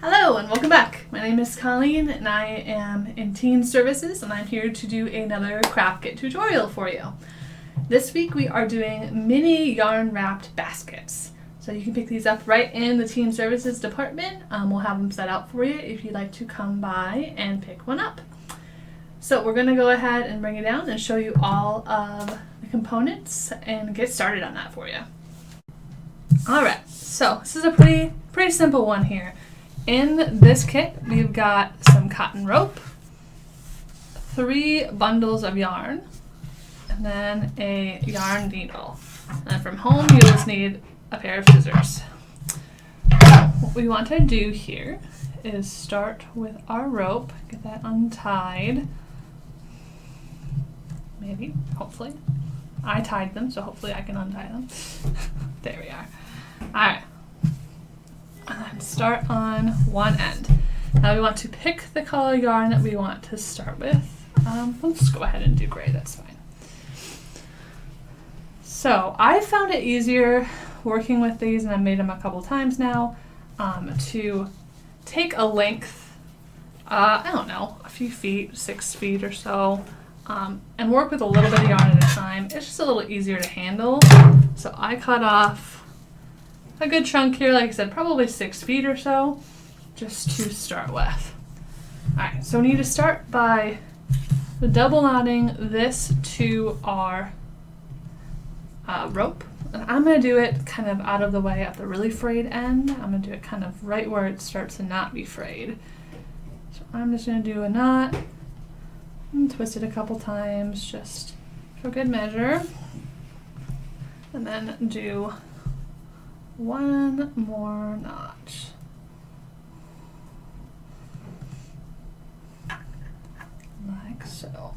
Hello and welcome back. My name is Colleen and I am in Teen Services and I'm here to do another craft kit tutorial for you. This week we are doing mini yarn wrapped baskets. So you can pick these up right in the Teen Services department. We'll have them set out for you if you'd like to come by and pick one up. So we're going to go ahead and bring it down and show you all of the components and get started on that for you. Alright, so this is a pretty simple one here. In this kit, we've got some cotton rope, 3 bundles of yarn, and then a yarn needle. And from home, you'll just need a pair of scissors. What we want to do here is start with our rope, get that untied. Maybe, hopefully. I tied them, so hopefully I can untie them. There we are. Alright. And then start on one end. Now we want to pick the color yarn that we want to start with. Let's go ahead and do gray, that's fine. So I found it easier working with these, and I've made them a couple times now, to take a length, I don't know, a few feet, 6 feet or so, and work with a little bit of yarn at a time. It's just a little easier to handle. So I cut off a good chunk here, like I said, probably 6 feet or so, just to start with. Alright, so we need to start by double knotting this to our rope. And I'm going to do it kind of out of the way at the really frayed end. I'm going to do it kind of right where it starts to not be frayed. So I'm just going to do a knot and twist it a couple times just for good measure. And then do one more notch. Like so.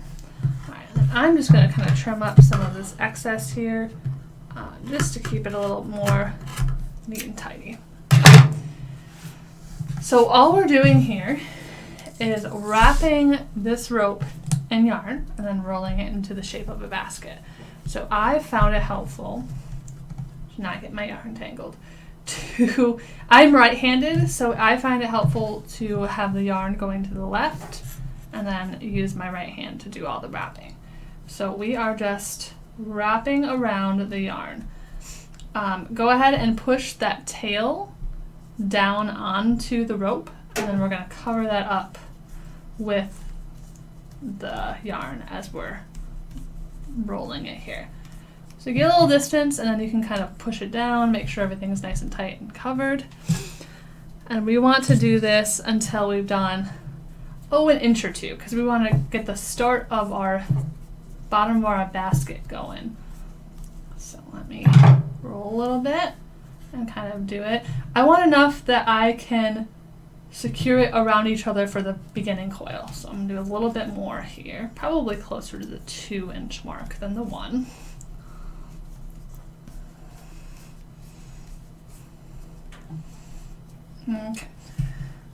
Alright, and then I'm just going to kind of trim up some of this excess here, just to keep it a little more neat and tidy. So all we're doing here is wrapping this rope in yarn and then rolling it into the shape of a basket. So I found it helpful to not get my yarn tangled. I'm right-handed, so I find it helpful to have the yarn going to the left and then use my right hand to do all the wrapping. So we are just wrapping around the yarn. Go ahead and push that tail down onto the rope, and then we're going to cover that up with the yarn as we're rolling it here. So get a little distance, and then you can kind of push it down, make sure everything's nice and tight and covered. And we want to do this until we've done, an inch or two, because we want to get the start of our bottom of our basket going. So let me roll a little bit and kind of do it. I want enough that I can secure it around each other for the beginning coil. So I'm going to do a little bit more here, probably closer to the 2-inch mark than the 1. Okay,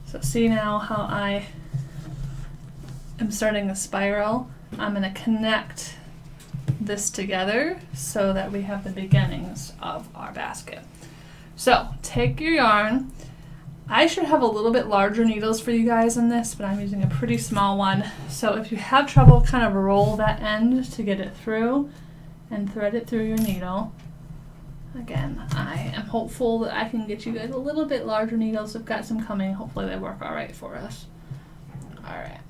so see now how I am starting the spiral. I'm going to connect this together so that we have the beginnings of our basket. So take your yarn. I should have a little bit larger needles for you guys in this, but I'm using a pretty small one. So if you have trouble, kind of roll that end to get it through and thread it through your needle. Again, I am hopeful that I can get you guys a little bit larger needles. I've got some coming. Hopefully they work all right for us. Alright.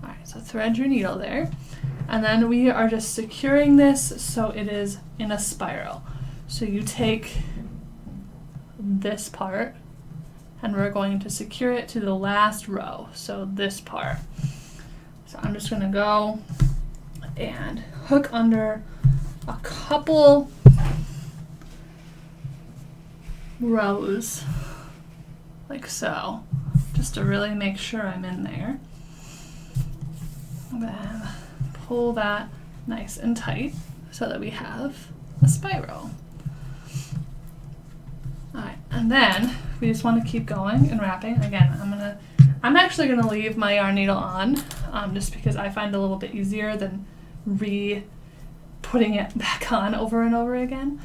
Alright, so thread your needle there. And then we are just securing this so it is in a spiral. So you take this part and we're going to secure it to the last row. So this part. So I'm just going to go and hook under a couple rows like so, just to really make sure I'm in there. And then pull that nice and tight so that we have a spiral. Alright, and then we just want to keep going and wrapping. Again, I'm actually gonna leave my yarn needle on, just because I find it a little bit easier than putting it back on over and over again.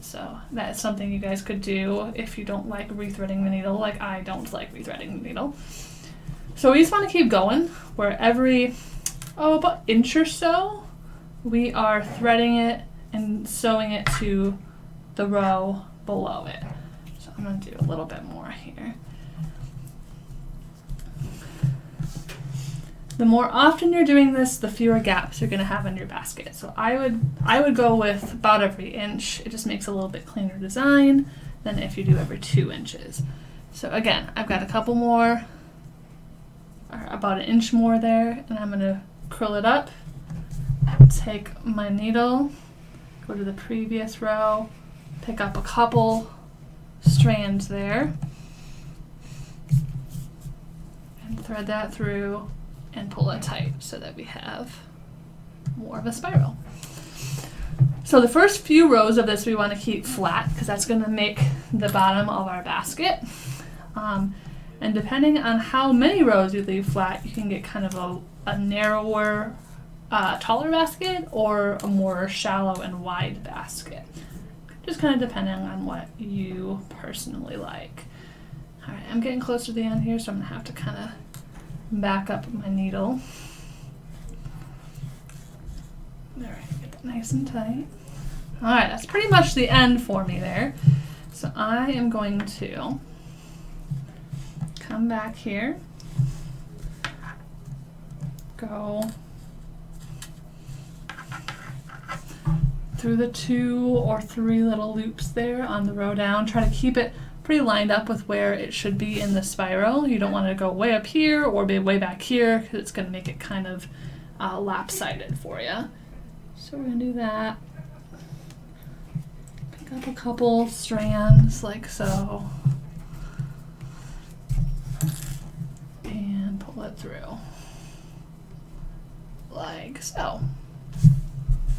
So that's something you guys could do if you don't like rethreading the needle, like I don't like rethreading the needle. So we just want to keep going where every, about inch or so, we are threading it and sewing it to the row below it. So I'm going to do a little bit more here. The more often you're doing this, the fewer gaps you're going to have in your basket. So I would go with about every inch. It just makes a little bit cleaner design than if you do every 2 inches. So again, I've got a couple more, or about an inch more there, and I'm going to curl it up, take my needle, go to the previous row, pick up a couple strands there, and thread that through and pull it tight so that we have more of a spiral. So the first few rows of this we want to keep flat because that's going to make the bottom of our basket. And depending on how many rows you leave flat, you can get kind of a narrower, taller basket or a more shallow and wide basket. Just kind of depending on what you personally like. All right, I'm getting close to the end here, so I'm going to have to kind of back up my needle. All right, get that nice and tight. All right, that's pretty much the end for me there. So I am going to come back here, go through the 2 or 3 little loops there on the row down. Try to keep it pretty lined up with where it should be in the spiral. You don't want to go way up here or be way back here because it's going to make it kind of lopsided for you. So we're going to do that. Pick up a couple strands like so and pull it through like so.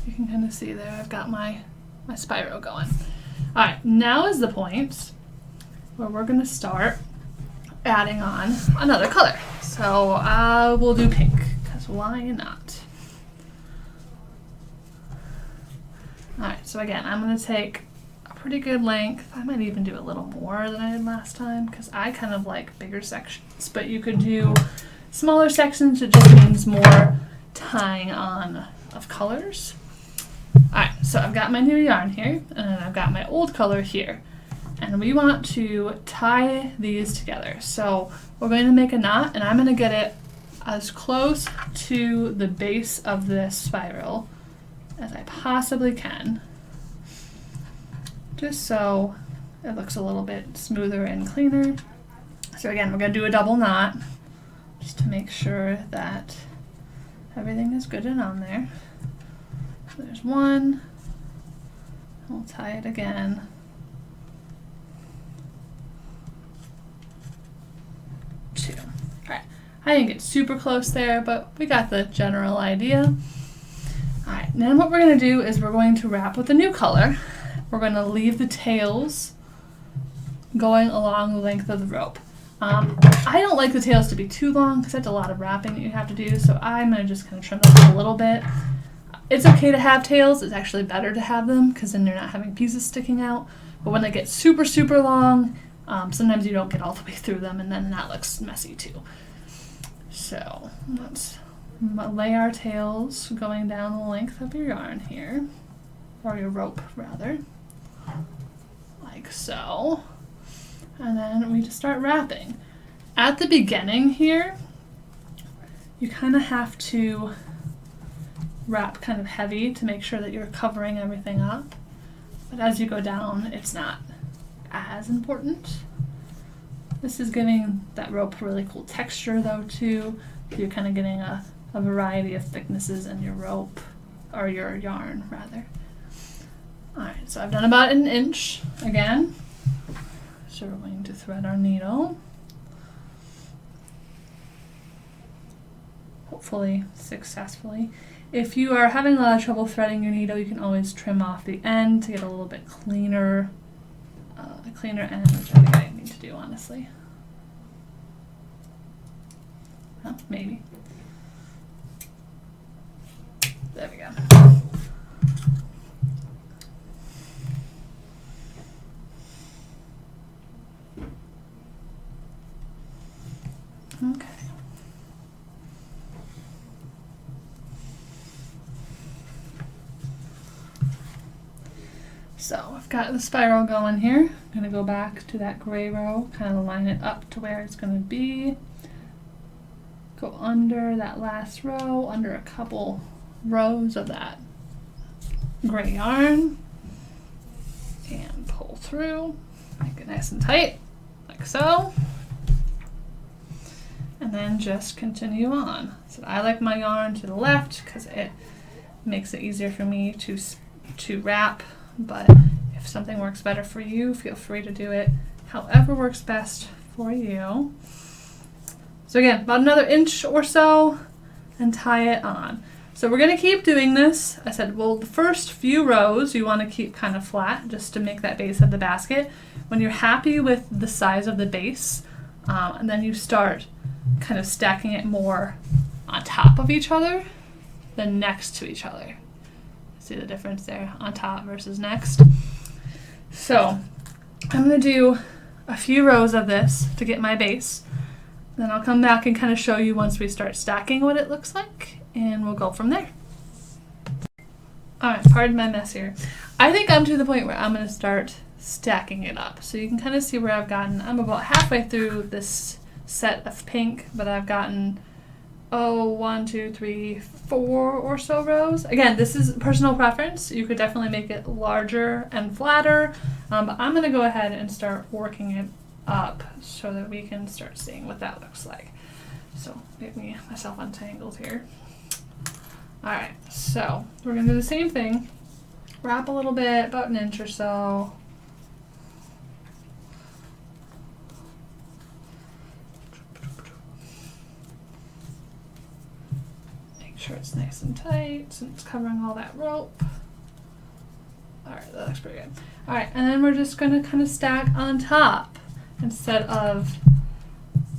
You can kind of see there I've got my spiral going. All right, now is the point where we're going to start adding on another color. So we'll do pink, because why not? Alright, so again, I'm going to take a pretty good length. I might even do a little more than I did last time, because I kind of like bigger sections, but you could do smaller sections. It just means more tying on of colors. Alright, so I've got my new yarn here, and I've got my old color here. And we want to tie these together. So we're going to make a knot, and I'm going to get it as close to the base of this spiral as I possibly can, just so it looks a little bit smoother and cleaner. So again, we're going to do a double knot just to make sure that everything is good and on there. So there's one, we'll tie it again. Alright, I didn't get super close there, but we got the general idea. Alright, then what we're going to do is we're going to wrap with a new color. We're going to leave the tails going along the length of the rope. I don't like the tails to be too long because that's a lot of wrapping that you have to do, so I'm going to just kind of trim them a little bit. It's okay to have tails. It's actually better to have them because then you're not having pieces sticking out. But when they get super, super long, sometimes you don't get all the way through them, and then that looks messy too. So let's lay our tails going down the length of your yarn here, or your rope rather, like so. And then we just start wrapping. At the beginning here, you kind of have to wrap kind of heavy to make sure that you're covering everything up. But as you go down, it's not as important. This is giving that rope really cool texture though too. You're kind of getting a variety of thicknesses in your rope, or your yarn rather. Alright, so I've done about an inch again. So we're going to thread our needle. Hopefully successfully. If you are having a lot of trouble threading your needle, you can always trim off the end to get a little bit cleaner, end, which I think I need to do honestly. Oh, maybe. There we go. Okay. So I've got the spiral going here. I'm going to go back to that gray row, kind of line it up to where it's going to be. Go under that last row, under a couple rows of that gray yarn, and pull through, make it nice and tight, like so. And then just continue on. So I like my yarn to the left because it makes it easier for me to wrap, but if something works better for you, feel free to do it however works best for you. So again, about another inch or so, and tie it on. So we're going to keep doing this. I said, well, the first few rows you want to keep kind of flat just to make that base of the basket. When you're happy with the size of the base, and then you start kind of stacking it more on top of each other than next to each other. See the difference there, on top versus next? So I'm going to do a few rows of this to get my base. Then I'll come back and kind of show you once we start stacking what it looks like, and we'll go from there. Alright, pardon my mess here. I think I'm to the point where I'm going to start stacking it up. So you can kind of see where I've gotten. I'm about halfway through this set of pink, but I've gotten 1, 2, 3, 4 or so rows. Again, this is personal preference. You could definitely make it larger and flatter, but I'm going to go ahead and start working it up so that we can start seeing what that looks like. So get myself untangled here. Alright, so we're going to do the same thing. Wrap a little bit, about an inch or so. Sure it's nice and tight since it's covering all that rope. Alright, that looks pretty good. Alright, and then we're just going to kind of stack on top instead of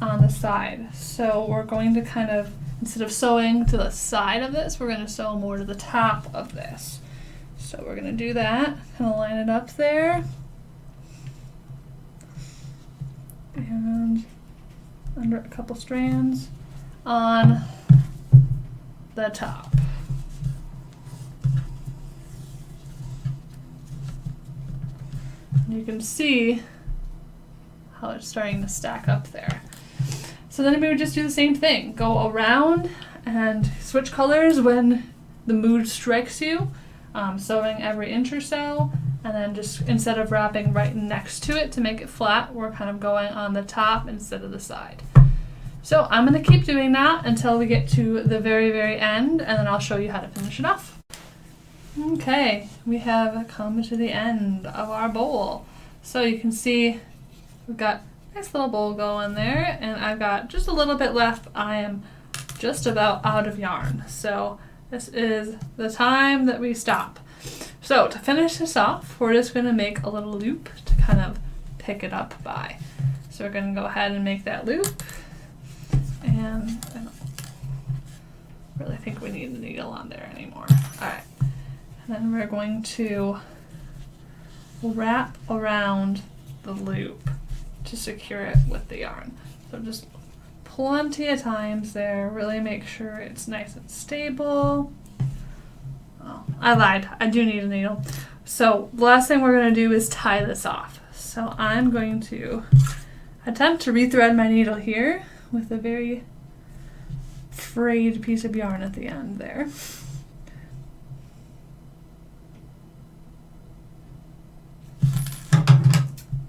on the side. So we're going to kind of, instead of sewing to the side of this, we're going to sew more to the top of this. So we're going to do that, kind of line it up there. And under a couple strands on the top. And you can see how it's starting to stack up there. So then we would just do the same thing. Go around and switch colors when the mood strikes you, sewing every inch or so, and then just instead of wrapping right next to it to make it flat, we're kind of going on the top instead of the side. So I'm going to keep doing that until we get to the very, very end, and then I'll show you how to finish it off. Okay, we have come to the end of our bowl. So you can see we've got a nice little bowl going there, and I've got just a little bit left. I am just about out of yarn. So this is the time that we stop. So to finish this off, we're just going to make a little loop to kind of pick it up by. So we're going to go ahead and make that loop. And I don't really think we need the needle on there anymore. Alright, and then we're going to wrap around the loop to secure it with the yarn. So just plenty of times there, really make sure it's nice and stable. Oh, I lied, I do need a needle. So the last thing we're going to do is tie this off. So I'm going to attempt to rethread my needle here with a very frayed piece of yarn at the end there.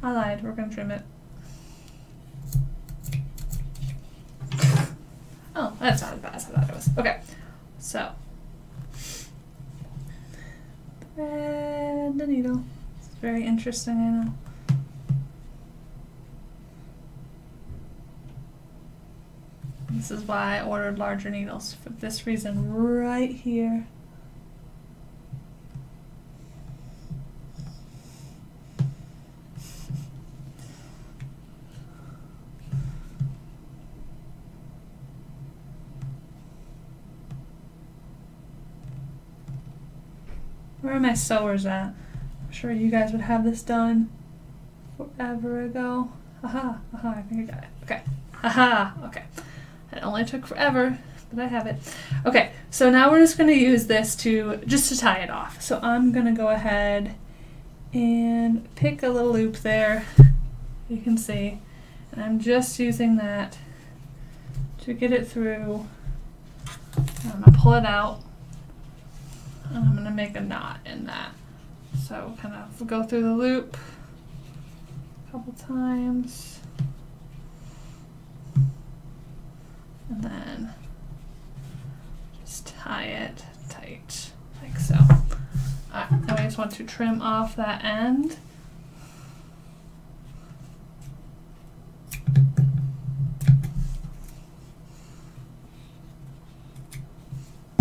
I lied, we're going to trim it. Oh, that's not as bad as I thought it was. Okay, so thread the needle. It's very interesting, I know. This is why I ordered larger needles, for this reason right here. Where are my sewers at? I'm sure you guys would have this done forever ago. Aha, I think I got it. Okay. Aha, okay. It only took forever, but I have it. Okay, so now we're just going to use this to tie it off. So I'm going to go ahead and pick a little loop there, you can see, and I'm just using that to get it through. I'm going to pull it out, and I'm going to make a knot in that. So kind of go through the loop a couple times, and then just tie it tight, like so. Alright, now I just want to trim off that end.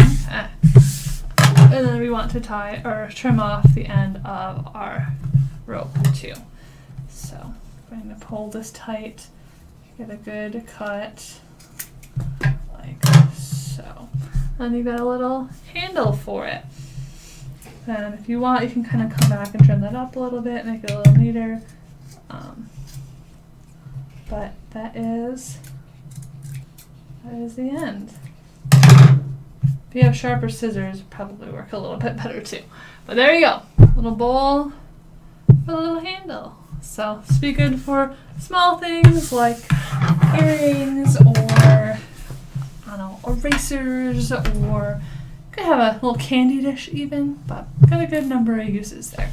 Okay. And then we want to tie or trim off the end of our rope too. So I'm going to pull this tight, get a good cut, like so. And you've got a little handle for it. And if you want, you can kind of come back and trim that up a little bit, make it a little neater. But that is the end. If you have sharper scissors, probably work a little bit better too. But there you go, little bowl with a little handle. So this would be good for small things like earrings or, I don't know, erasers, or could have a little candy dish even, but got a good number of uses there.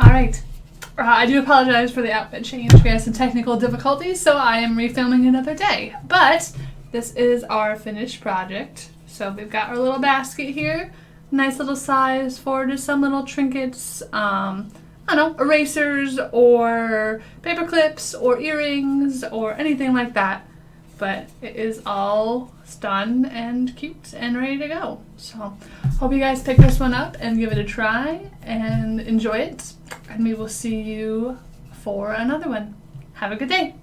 Alright, I do apologize for the outfit change. We had some technical difficulties, so I am refilming another day. But this is our finished project. So we've got our little basket here, nice little size for just some little trinkets, I don't know, erasers or paper clips or earrings or anything like that. But it is all done and cute and ready to go. So hope you guys pick this one up and give it a try and enjoy it. And we will see you for another one. Have a good day.